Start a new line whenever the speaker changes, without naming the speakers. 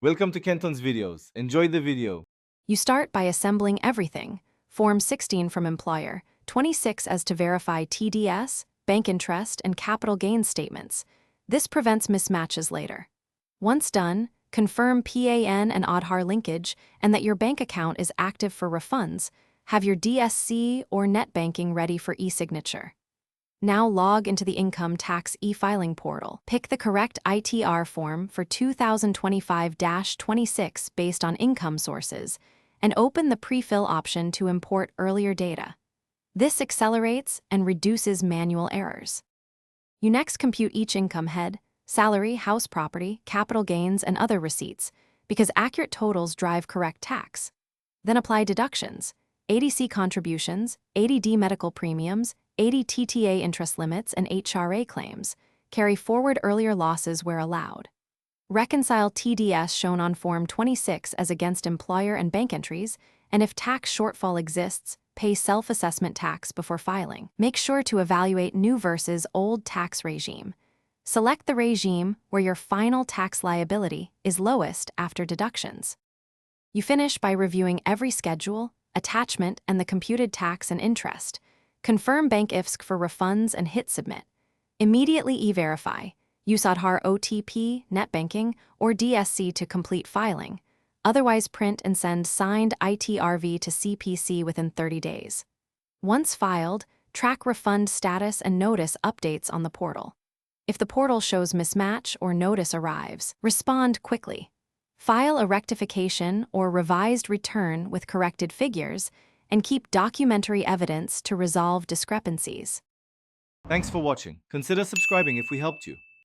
Welcome to Kenton's videos. Enjoy the video.
You start by assembling everything. Form 16 from employer, 26 as to verify TDS, bank interest, and capital gains statements. This prevents mismatches later. Once done, confirm PAN and Aadhaar linkage and that your bank account is active for refunds. Have your DSC or net banking ready for e-signature. Now log into the income tax e-filing portal. Pick the correct ITR form for 2025-26 based on income sources, and open the pre-fill option to import earlier data. This accelerates and reduces manual errors. You next compute each income head, salary, house property, capital gains, and other receipts, because accurate totals drive correct tax. Then apply deductions, ADC contributions, ADD medical premiums, 80 TTA interest limits, and HRA claims. Carry forward earlier losses where allowed. Reconcile TDS shown on Form 26 as against employer and bank entries, and if tax shortfall exists, pay self-assessment tax before filing. Make sure to evaluate new versus old tax regime. Select the regime where your final tax liability is lowest after deductions. You finish by reviewing every schedule, attachment, and the computed tax and interest. Confirm bank IFSC for refunds and hit submit. Immediately e-verify. Use Aadhaar OTP, net banking, or DSC to complete filing. Otherwise, print and send signed ITRV to CPC within 30 days. Once filed, track refund status and notice updates on the portal. If the portal shows mismatch or notice arrives, respond quickly. File a rectification or revised return with corrected figures, and keep documentary evidence to resolve discrepancies.
Thanks for watching. Consider subscribing if we helped you.